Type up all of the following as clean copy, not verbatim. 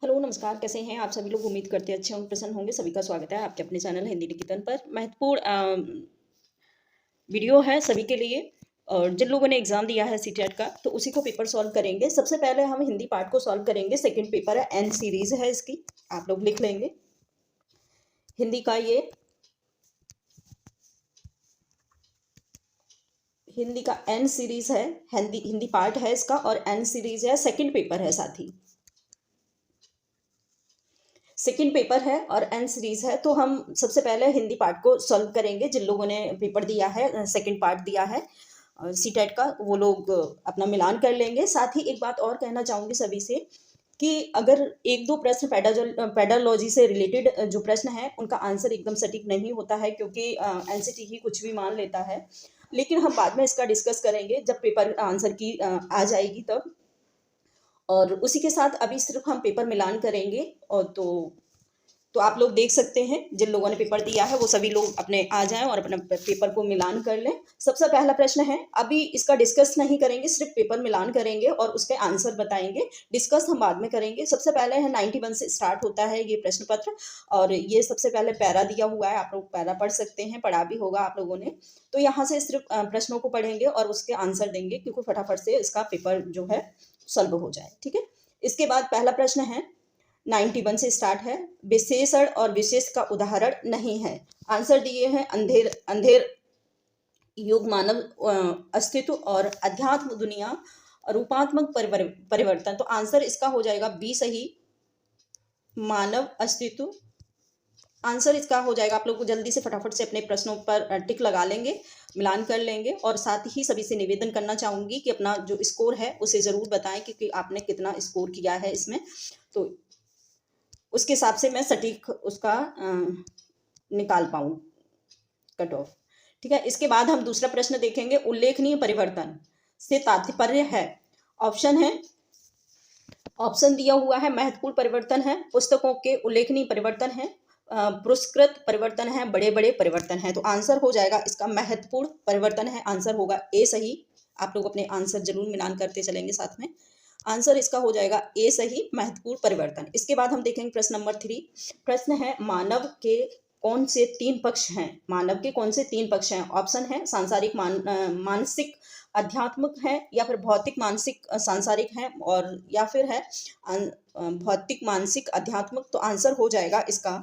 Hello नमस्कार, कैसे हैं आप सभी लोग? उम्मीद करते हैं अच्छे होंगे, प्रसन्न होंगे। सभी का स्वागत है आपके अपने चैनल हिंदी निकेतन पर। महत्वपूर्ण वीडियो है सभी के लिए। और जिन लोगों ने एग्जाम दिया है सीटेट का, तो उसी को पेपर सॉल्व करेंगे। सबसे पहले हम हिंदी पार्ट को सॉल्व करेंगे। सेकंड पेपर है, एन सीरीज है इसकी, आप लोग लिख लेंगे। हिंदी का ये हिंदी का एन सीरीज है, हिंदी पार्ट है इसका, और एन सीरीज है, सेकंड पेपर है साथ ही। सेकंड पेपर है और एन सीरीज है, तो हम सबसे पहले हिंदी पार्ट को सॉल्व करेंगे। जिन लोगों ने पेपर दिया है, सेकंड पार्ट दिया है सीटेट का, वो लोग अपना मिलान कर लेंगे। साथ ही एक बात और कहना चाहूंगी सभी से कि अगर एक दो प्रश्न पेडालॉजी से रिलेटेड जो प्रश्न है, उनका आंसर एकदम सटीक नहीं होता है, क्योंकि एनसीटी ही कुछ भी मान लेता है। लेकिन हम बाद में इसका डिस्कस करेंगे जब पेपर आंसर की आ जाएगी तब। और उसी के साथ अभी सिर्फ हम पेपर मिलान करेंगे। और तो आप लोग देख सकते हैं, जिन लोगों ने पेपर दिया है वो सभी लोग अपने आ जाएं और अपने पेपर को मिलान कर लें। सबसे पहला प्रश्न है, अभी इसका डिस्कस नहीं करेंगे, सिर्फ पेपर मिलान करेंगे और उसके आंसर बताएंगे। डिस्कस हम बाद में करेंगे। सबसे पहले है 91 से स्टार्ट होता है ये प्रश्न पत्र। और ये सबसे पहले पैरा दिया हुआ है, आप लोग पैरा पढ़ सकते हैं, पढ़ा भी होगा आप लोगों ने। तो यहाँ से सिर्फ प्रश्नों को पढ़ेंगे और उसके आंसर देंगे, क्योंकि फटाफट से इसका पेपर जो है सॉल्व हो जाए। ठीक है। इसके बाद पहला प्रश्न है, 91 से स्टार्ट है। विशेषण और विशेष का उदाहरण नहीं है। आंसर दिए हैं, अंधेर अंधेर युग, मानव अस्तित्व और अध्यात्म दुनिया, रूपात्मक परिवर्तन। तो आंसर इसका हो जाएगा बी सही, मानव अस्तित्व। आंसर इसका हो जाएगा। आप लोग को जल्दी से फटाफट से अपने प्रश्नों पर टिक लगा लेंगे, मिलान कर लेंगे। और साथ ही सभी से निवेदन करना चाहूंगी कि अपना जो स्कोर है उसे ज़रूर बताएं, क्योंकि आपने कितना स्कोर किया है इसमें, तो उसके हिसाब से मैं सटीक उसका निकाल पाऊँ कट ऑफ। ठीक है। इसके बाद हम दूसरा प्रश्न देखेंगे, उल्लेखनीय परिवर्तन से तात्पर्य है। ऑप्शन है, ऑप्शन दिया हुआ है, महत्वपूर्ण परिवर्तन है, पुस्तकों के उल्लेखनीय परिवर्तन है, पुरस्कृत परिवर्तन है, बड़े बड़े परिवर्तन है। तो आंसर हो जाएगा इसका महत्वपूर्ण परिवर्तन है। आंसर होगा ए सही। आप लोग अपने आंसर जरूर मिलान करते चलेंगे साथ में। आंसर इसका हो जाएगा ए सही, महत्वपूर्ण परिवर्तन। इसके बाद हम देखेंगे प्रश्न नंबर 3। प्रश्न है, मानव के कौन से तीन पक्ष हैं? मानव के कौन से तीन पक्ष हैं? ऑप्शन है, सांसारिक, मानसिक, आध्यात्मिक है, या फिर भौतिक, मानसिक, सांसारिक है, और या फिर है भौतिक, मानसिक, आध्यात्मिक। तो आंसर हो जाएगा इसका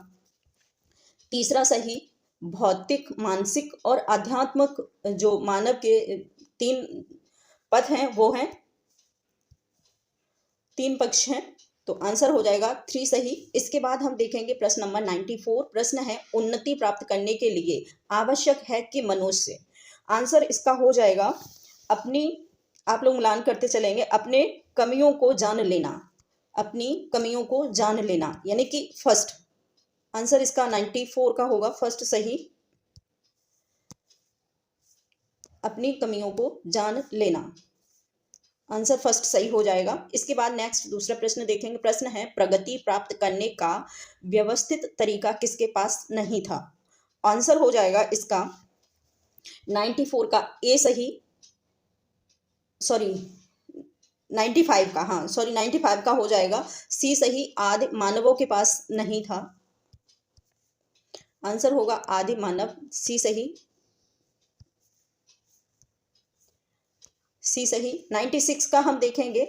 तीसरा सही, भौतिक, मानसिक और आध्यात्मिक। जो मानव के तीन पद हैं वो हैं, तीन पक्ष हैं। तो आंसर हो जाएगा 3 सही। इसके बाद हम देखेंगे प्रश्न नंबर 94। प्रश्न है, उन्नति प्राप्त करने के लिए आवश्यक है कि मनुष्य। आंसर इसका हो जाएगा अपनी, आप लोग मिलान करते चलेंगे, अपने कमियों को जान लेना। अपनी कमियों को जान लेना, यानी कि फर्स्ट। आंसर इसका 94 का होगा, फर्स्ट सही, अपनी कमियों को जान लेना। आंसर फर्स्ट सही हो जाएगा। इसके बाद नेक्स्ट दूसरा प्रश्न देखेंगे। प्रश्न है, प्रगति प्राप्त करने का व्यवस्थित तरीका किसके पास नहीं था? आंसर हो जाएगा इसका 94 का ए सही, सॉरी 95 का, हाँ सॉरी 95 का हो जाएगा सी सही, आदि मानवों के पास नहीं था। आंसर होगा आदि मानव, सी सही, सी सही। 96 का हम देखेंगे,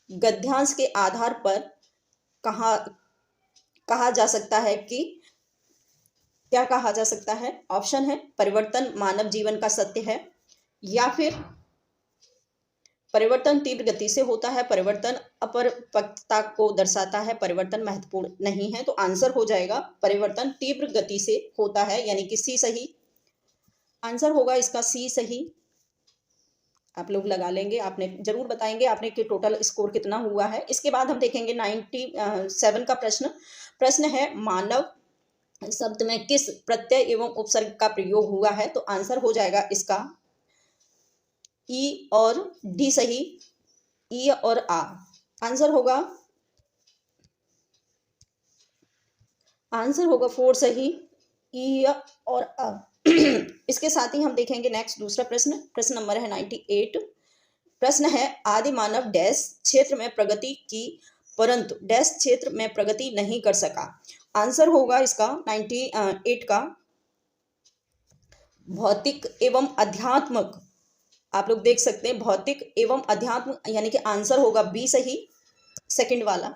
गद्यांश के आधार पर कहा जा सकता है कि, क्या कहा जा सकता है? ऑप्शन है, परिवर्तन मानव जीवन का सत्य है, या फिर परिवर्तन तीव्र गति से होता है, परिवर्तन अपरिपक्वता को दर्शाता है, परिवर्तन महत्वपूर्ण नहीं है। तो आंसर हो जाएगा परिवर्तन तीव्र गति से होता है, यानी कि सी सही। आंसर होगा इसका सी सही। आप लोग लगा लेंगे, आपने जरूर बताएंगे आपने कि टोटल स्कोर कितना हुआ है। इसके बाद हम देखेंगे 97 का प्रश्न। प्रश्न है, मानव शब्द में किस प्रत्यय एवं उपसर्ग का प्रयोग हुआ है? तो आंसर हो जाएगा इसका ई और डी सही, ई और आ। आंसर होगा 4 सही, ई और आ। इसके साथ ही हम देखेंगे नेक्स्ट दूसरा प्रश्न। प्रश्न नंबर है 98। प्रश्न है आदि मानव डैश क्षेत्र में प्रगति की परंतु डैश क्षेत्र में प्रगति नहीं कर सका। आंसर होगा इसका 98 का भौतिक एवं अध्यात्मक। आप लोग देख सकते हैं भौतिक एवं अध्यात्म, यानी कि आंसर होगा बी सही, सेकंड वाला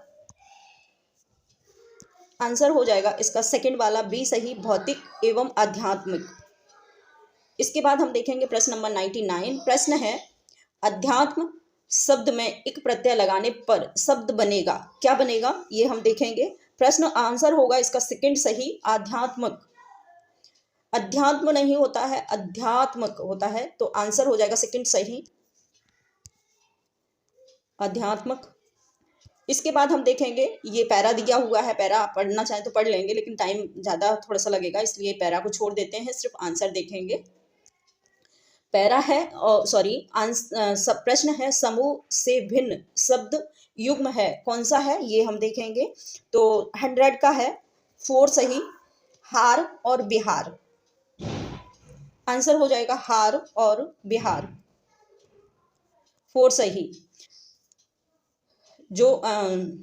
आंसर हो जाएगा इसका सेकंड वाला बी सही, भौतिक एवं आध्यात्मिक। इसके बाद हम देखेंगे प्रश्न नंबर 99। प्रश्न है अध्यात्म शब्द में एक प्रत्यय लगाने पर शब्द बनेगा, क्या बनेगा ये हम देखेंगे। प्रश्न आंसर होगा इसका सेकंड सही, आध्यात्मक। अध्यात्म नहीं होता है, अध्यात्मक होता है, तो आंसर हो जाएगा सेकंड सही, अध्यात्मक। इसके बाद हम देखेंगे ये पैरा दिया हुआ है, पैरा आप पढ़ना चाहें तो पढ़ लेंगे लेकिन टाइम ज़्यादा थोड़ा सा लगेगा, इसलिए पैरा को छोड़ देते हैं, सिर्फ आंसर देखेंगे। पैरा है सॉरी सब प्रश्न है समूह से भिन्न शब्द युग्म है, कौन सा है ये हम देखेंगे। तो 100 का है 4 सही, हार और बिहार। आंसर हो जाएगा हार और बिहार, 4 सही। जो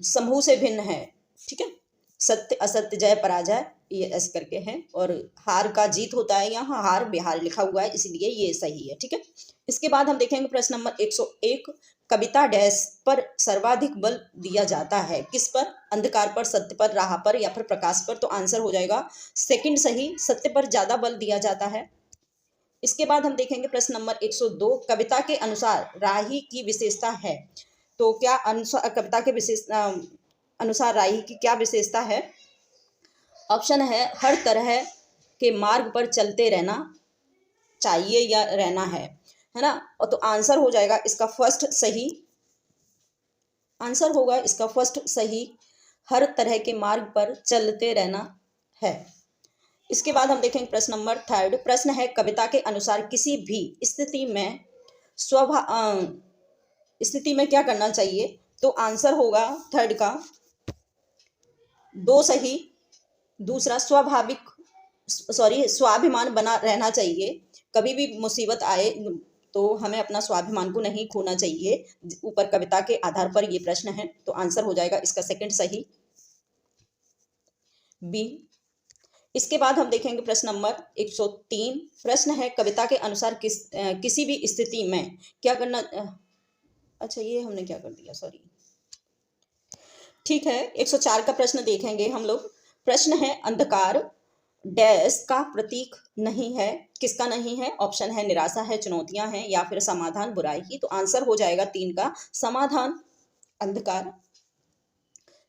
समूह से भिन्न है, ठीक है, सत्य असत्य जय पराजय ये ऐसे करके है, और हार का जीत होता है, यहाँ हार बिहार लिखा हुआ है इसलिए ये सही है, ठीक है। इसके बाद हम देखेंगे प्रश्न नंबर 101। कविता डैश पर सर्वाधिक बल दिया जाता है, किस पर, अंधकार पर, सत्य पर, राह पर या फिर प्रकाश पर। तो आंसर हो जाएगा सेकंड सही, सत्य पर ज्यादा बल दिया जाता है। इसके बाद हम देखेंगे प्रश्न नंबर 102। कविता के अनुसार राही की विशेषता है, तो क्या अनुसार कविता के अनुसार राही की क्या विशेषता है। ऑप्शन है हर तरह के मार्ग पर चलते रहना चाहिए या रहना है ना। और तो आंसर हो जाएगा इसका फर्स्ट सही, आंसर होगा इसका फर्स्ट सही, हर तरह के मार्ग पर चलते रहना है। इसके बाद हम देखेंगे प्रश्न नंबर 3। प्रश्न है कविता के अनुसार किसी भी स्थिति में स्थिति में क्या करना चाहिए। तो आंसर होगा 3 का 2 सही, दूसरा स्वाभिमान बना रहना चाहिए, कभी भी मुसीबत आए तो हमें अपना स्वाभिमान को नहीं खोना चाहिए। ऊपर कविता के आधार पर ये प्रश्न है, तो आंसर हो जाएगा इसका सेकंड सही, बी। इसके बाद हम देखेंगे प्रश्न नंबर 103। प्रश्न है कविता के अनुसार किसी भी स्थिति में क्या करना। अच्छा ये हमने क्या कर दिया, सॉरी, ठीक है। 104 का प्रश्न देखेंगे हम लोग। प्रश्न है अंधकार डैश का प्रतीक नहीं है, किसका नहीं है। ऑप्शन है निराशा है, चुनौतियां हैं या फिर समाधान बुराई की। तो आंसर हो जाएगा 3 का समाधान। अंधकार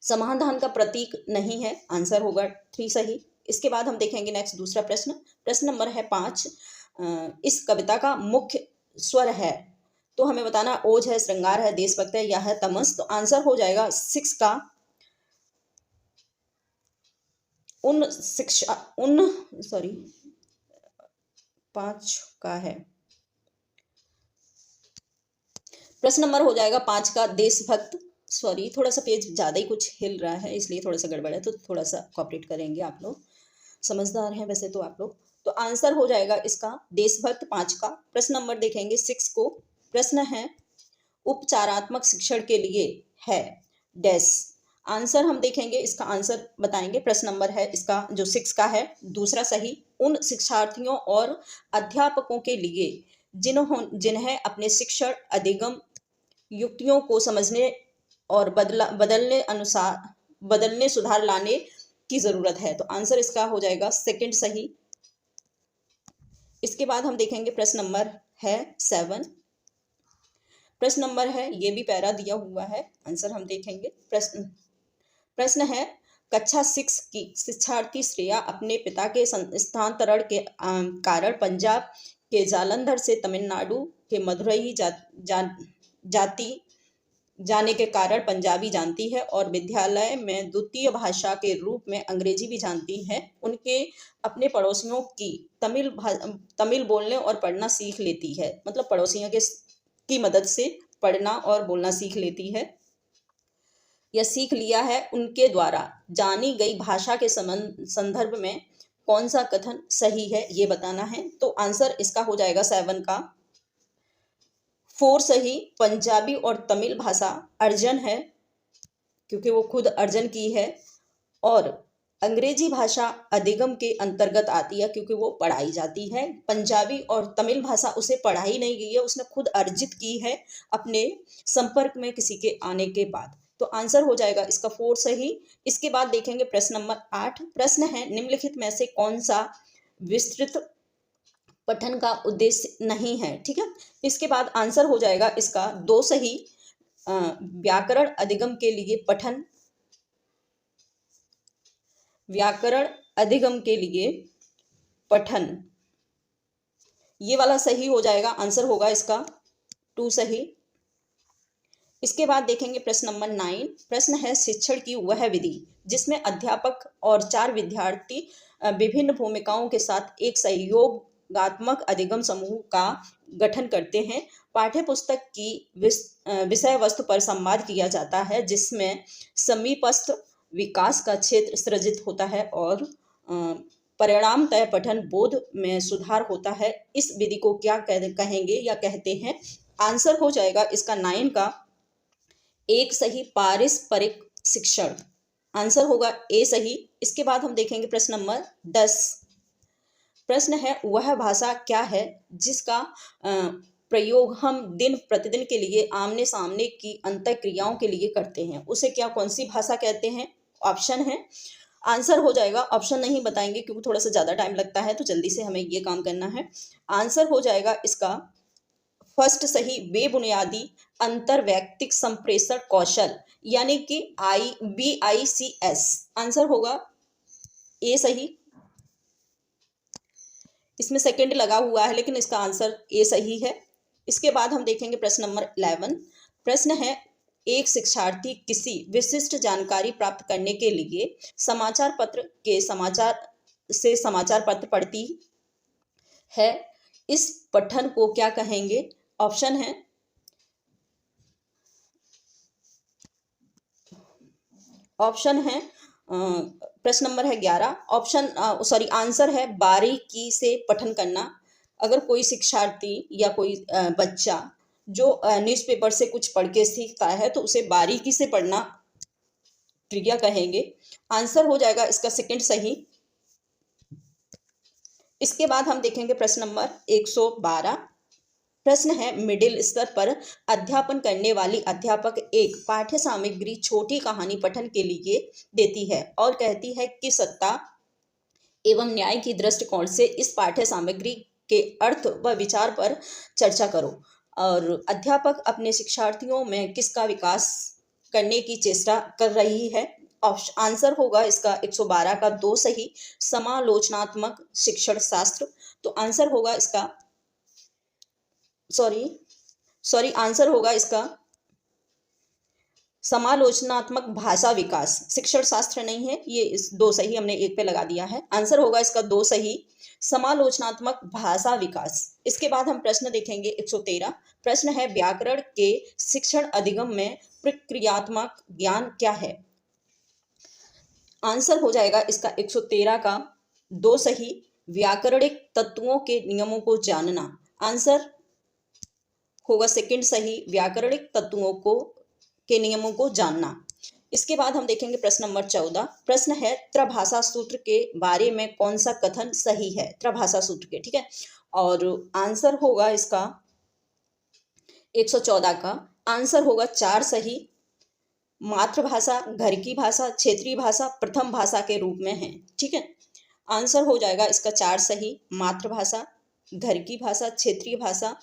समाधान का प्रतीक नहीं है, आंसर होगा 3 सही। इसके बाद हम देखेंगे नेक्स्ट दूसरा प्रश्न। प्रश्न नंबर है 5। इस कविता का मुख्य स्वर है, तो हमें बताना ओज है, श्रृंगार है, देशभक्त है या है तमस। तो आंसर हो जाएगा 6 का सॉरी 5 का है। प्रश्न नंबर हो जाएगा 5 का देशभक्त। सॉरी थोड़ा सा पेज ज्यादा ही कुछ हिल रहा है इसलिए थोड़ा सा गड़बड़ है, तो थोड़ा सा कॉपरेट करेंगे आप लोग, समझदार हैं वैसे तो आप लोग। तो आंसर हो जाएगा इसका देशभक्त 5 का। प्रश्न नंबर देखेंगे 6 को। प्रश्न है उपचारात्मक शिक्षण के लिए है डैश। आंसर हम देखेंगे, इसका आंसर बताएंगे। प्रश्न नंबर है इसका जो 6 का है दूसरा सही, उन शिक्षार्थियों और अध्यापकों के लिए जिन्हें अपने शिक्षण अधिगम युक्तियों को समझने और बदलने सुधार लाने की जरूरत है। तो आंसर इसका हो जाएगा सेकंड सही। इसके बाद हम देखेंगे प्रश्न नंबर है 7। प्रश्न नंबर है ये भी पैरा दिया हुआ है, आंसर हम देखेंगे। प्रश्न है कक्षा 6 की शिक्षार्थी श्रेया अपने पिता के स्थानांतरण के कारण पंजाब के जालंधर से तमिलनाडु के मदुरई जाने के कारण पंजाबी जानती है और विद्यालय में द्वितीय भाषा के रूप में अंग्रेजी भी जानती है। उनके अपने पड़ोसियों की तमिल बोलने और पढ़ना सीख लेती है, मतलब पड़ोसियों की मदद से पढ़ना और बोलना सीख लेती है या सीख लिया है। उनके द्वारा जानी गई भाषा के संदर्भ में कौन सा कथन सही है ये बताना है। तो आंसर इसका हो जाएगा 7 का 4 सही, पंजाबी और तमिल भाषा अर्जन है क्योंकि वो खुद अर्जन की है, और अंग्रेजी भाषा अधिगम के अंतर्गत आती है क्योंकि वो पढ़ाई जाती है। पंजाबी और तमिल भाषा उसे पढ़ाई नहीं गई है, उसने खुद अर्जित की है अपने संपर्क में किसी के आने के बाद। तो आंसर हो जाएगा इसका 4 सही। इसके बाद देखेंगे प्रश्न नंबर 8। प्रश्न है, निम्नलिखित में से कौन सा विस्तृत पठन का उद्देश्य नहीं है। ठीक है, इसके बाद आंसर हो जाएगा इसका 2 सही। व्याकरण अधिगम के लिए पठन, व्याकरण अधिगम के लिए पठन, ये वाला सही हो जाएगा, आंसर होगा इसका 2 सही। इसके बाद देखेंगे प्रश्न नंबर 9। प्रश्न है, शिक्षण की वह विधि जिसमें अध्यापक और 4 विद्यार्थी विभिन्न भूमिकाओं के साथ एक सहयोगात्मक अधिगम समूह का गठन करते हैं। पाठ्य पुस्तक की विषय वस्तु पर संवाद किया जाता है जिसमें समीपस्थ विकास का क्षेत्र सृजित होता है और परिणाम तय पठन बोध में सुधार होता है। इस विधि को क्या कहेंगे या कहते हैं। आंसर हो जाएगा इसका 9 का 1 सही, पारस्परिक शिक्षण। आंसर होगा ए सही। इसके बाद हम देखेंगे प्रश्न नंबर 10। प्रश्न है, वह भाषा क्या है जिसका प्रयोग हम दिन प्रतिदिन के लिए आमने सामने की अंतःक्रियाओं के लिए करते हैं, उसे क्या, कौन सी भाषा कहते हैं। ऑप्शन है, आंसर हो जाएगा, ऑप्शन नहीं बताएंगे क्योंकि थोड़ा सा ज़्यादा टाइम लगता है, तो जल्दी से हमें ये काम करना है। आंसर हो जाएगा इसका फर्स्ट सही, बेबुनियादी अंतरवैयक्तिक संप्रेषण कौशल, यानी कि BICS। आंसर होगा ए सही। इसमें सेकंड लगा हुआ है लेकिन इसका आंसर ए सही है। इसके बाद हम देखेंगे प्रश्न नंबर 11। प्रश्न है, एक शिक्षार्थी किसी विशिष्ट जानकारी प्राप्त करने के लिए समाचार पत्र के समाचार पत्र पढ़ती है, इस पठन को क्या कहेंगे। ऑप्शन है, प्रश्न नंबर है 11। आंसर है बारीकी से पठन करना। अगर कोई शिक्षार्थी या कोई बच्चा जो न्यूज़पेपर से कुछ पढ़ के सीखता है तो उसे बारीकी से पढ़ना क्रिया कहेंगे। आंसर हो जाएगा इसका सेकंड सही। इसके बाद हम देखेंगे प्रश्न नंबर 112। प्रश्न है, मिडिल स्तर पर अध्यापन करने वाली अध्यापक एक पाठ्य सामग्री छोटी कहानी पठन के लिए देती है और कहती है कि सत्ता एवं न्याय की दृष्टिकोण से इस पाठ्य सामग्री के अर्थ व विचार पर चर्चा करो। और अध्यापक अपने शिक्षार्थियों में किसका विकास करने की चेष्टा कर रही है। आंसर होगा इसका 112 का 2 सही, समालोचनात्मक शिक्षण शास्त्र। तो आंसर होगा इसका आंसर होगा इसका समालोचनात्मक भाषा विकास। शिक्षण शास्त्र नहीं है ये, इस 2 सही हमने एक पे लगा दिया है। आंसर होगा इसका 2 सही, समालोचनात्मक भाषा विकास। इसके बाद हम प्रश्न देखेंगे 113। प्रश्न है, व्याकरण के शिक्षण अधिगम में प्रक्रियात्मक ज्ञान क्या है। आंसर हो जाएगा इसका 113 का 2 सही, व्याकरणिक तत्वों के नियमों को जानना। आंसर होगा सेकंड सही, व्याकरणिक तत्वों के नियमों को जानना। इसके बाद हम देखेंगे प्रश्न नंबर 14। प्रश्न है, त्रभाषा सूत्र के बारे में कौन सा कथन सही है। त्रभाषा सूत्र के, ठीक है, और आंसर होगा इसका 114 का आंसर होगा 4 सही। मातृभाषा, घर की भाषा, क्षेत्रीय भाषा प्रथम भाषा के रूप में है। ठीक है, आंसर हो जाएगा इसका 4 सही। मातृभाषा, घर की भाषा, क्षेत्रीय भाषा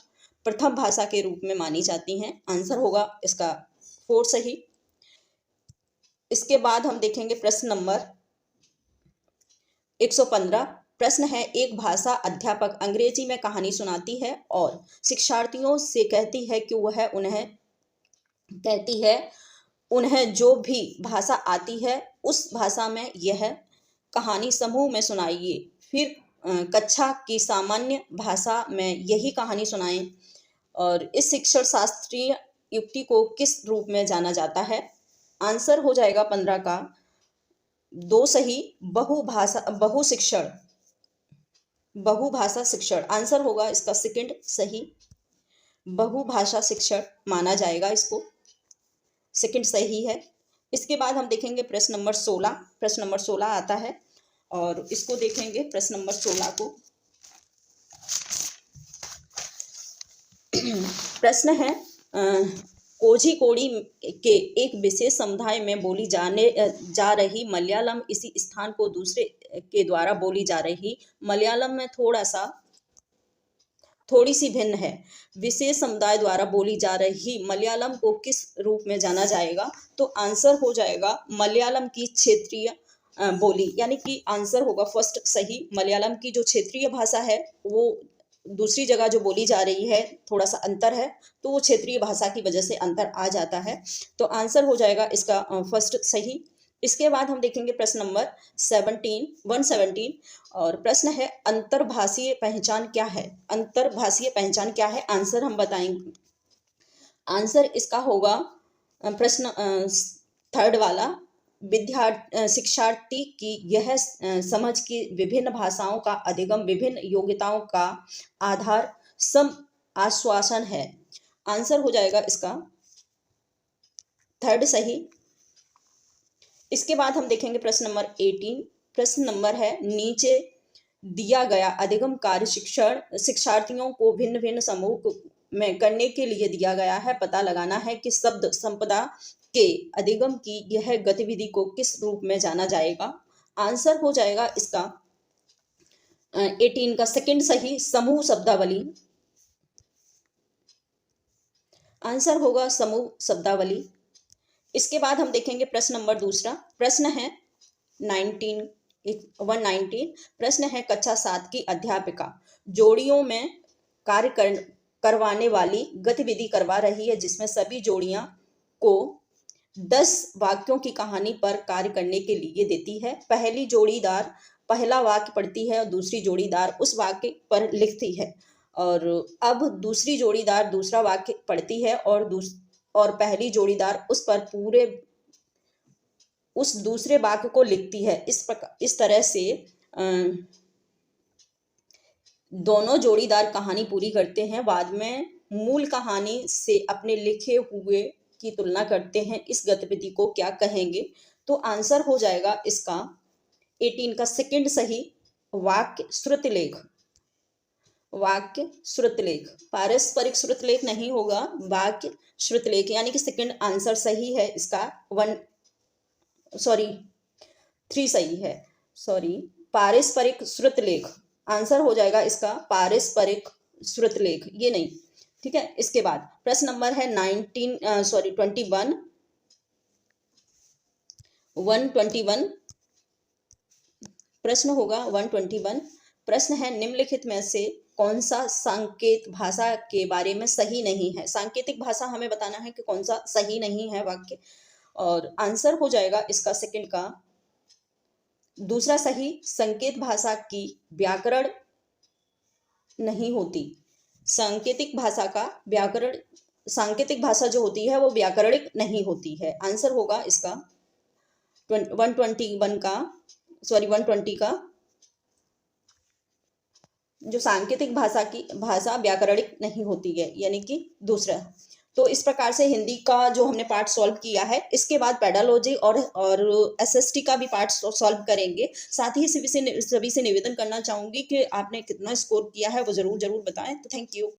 प्रथम भाषा के रूप में मानी जाती हैं। आंसर होगा इसका 4 सही। इसके बाद हम देखेंगे प्रश्न नंबर 115। प्रश्न है, एक भाषा अध्यापक अंग्रेजी में कहानी सुनाती है और शिक्षार्थियों से कहती है कि उन्हें जो भी भाषा आती है उस भाषा में यह कहानी समूह में सुनाइए, फिर कक्षा की सामान्य भाषा में यही कहानी सुनाएं। और इस शिक्षण शास्त्रीय युक्ति को किस रूप में जाना जाता है। आंसर हो जाएगा 15 का 2 सही, बहुभाषा शिक्षण। आंसर होगा इसका सेकंड सही। बहुभाषा शिक्षण माना जाएगा इसको, सेकंड सही है। इसके बाद हम देखेंगे प्रश्न नंबर 16। प्रश्न नंबर 16 आता है और इसको देखेंगे प्रश्न नंबर 16 को। प्रश्न है कोझिकोडी के एक विशेष समुदाय में बोली जा रही मलयालम इसी स्थान को दूसरे के द्वारा बोली जा रही मलयालम में थोड़ी सी भिन्न है। विशेष समुदाय द्वारा बोली जा रही मलयालम को किस रूप में जाना जाएगा? तो आंसर हो जाएगा मलयालम की क्षेत्रीय बोली, यानी कि आंसर होगा फर्स्ट सही। मलयालम की जो क्षेत्रीय भाषा है वो दूसरी जगह जो बोली जा रही है थोड़ा सा अंतर है, तो वो क्षेत्रीय भाषा की वजह से अंतर आ जाता है। तो आंसर हो जाएगा इसका फर्स्ट सही। इसके बाद हम देखेंगे प्रश्न नंबर 117 और प्रश्न है अंतर्भाषीय पहचान क्या है? अंतर्भाषीय पहचान क्या है? आंसर हम बताएंगे। आंसर इसका होगा प्रश्न थर्ड वाला, शिक्षार्थी की यह समझ कि विभिन्न भाषाओं का अधिगम विभिन्न योग्यताओं का आधार सम आश्वासन है। आंसर हो जाएगा इसका थर्ड सही। इसके बाद हम देखेंगे प्रश्न नंबर 18। प्रश्न नंबर है नीचे दिया गया अधिगम कार्य शिक्षार्थियों को भिन्न भिन्न समूह में करने के लिए दिया गया है। पता लगाना है कि शब्द संपदा के अधिगम की यह गतिविधि को किस रूप में जाना जाएगा? आंसर हो जाएगा इसका 18 का सेकंड सही, समूह शब्दावली। आंसर होगा समूह शब्दावली। इसके बाद हम देखेंगे प्रश्न नंबर दूसरा। प्रश्न है 119। प्रश्न है कक्षा 7 की अध्यापिका जोड़ियों में कार्य करवाने वाली गतिविधि करवा रही है जिसमें सभी जोड़ियां को 10 वाक्यों की कहानी पर कार्य करने के लिए देती है। पहली जोड़ीदार पहला वाक्य पढ़ती है और दूसरी जोड़ीदार उस वाक्य पर लिखती है, और अब दूसरी जोड़ीदार दूसरा वाक्य पढ़ती है और पहली जोड़ीदार उस पर उस दूसरे वाक्य को लिखती है। इस तरह से दोनों जोड़ीदार कहानी पूरी करते हैं, बाद में मूल कहानी से अपने लिखे हुए की तुलना करते हैं। इस गतिविधि को क्या कहेंगे? तो आंसर हो जाएगा इसका 18 का सेकंड सही, वाक्य श्रुतलेख। वाक्य श्रुतलेख, पारस्परिक श्रुतलेख नहीं होगा, वाक्य श्रुतलेख, यानी कि सेकंड आंसर सही है इसका। 3 सही है, पारस्परिक श्रुतलेख। आंसर हो जाएगा इसका पारस्परिक श्रुतलेख, ये नहीं, ठीक है। इसके बाद प्रश्न नंबर है 121। प्रश्न होगा 121। प्रश्न है निम्नलिखित में से कौन सा सांकेत भाषा के बारे में सही नहीं है? सांकेतिक भाषा हमें बताना है कि कौन सा सही नहीं है वाक्य, और आंसर हो जाएगा इसका सेकंड का दूसरा सही। संकेत भाषा की व्याकरण नहीं होती। सांकेतिक भाषा जो होती है वो व्याकरणिक नहीं होती है। आंसर होगा इसका 120 का जो सांकेतिक भाषा व्याकरणिक नहीं होती है, यानी कि दूसरा। तो इस प्रकार से हिंदी का जो हमने पार्ट सॉल्व किया है, इसके बाद पेडालॉजी और एसएसटी का भी पार्ट सॉल्व करेंगे। साथ ही सभी से निवेदन करना चाहूंगी कि आपने कितना स्कोर किया है वो जरूर बताएं। तो थैंक यू।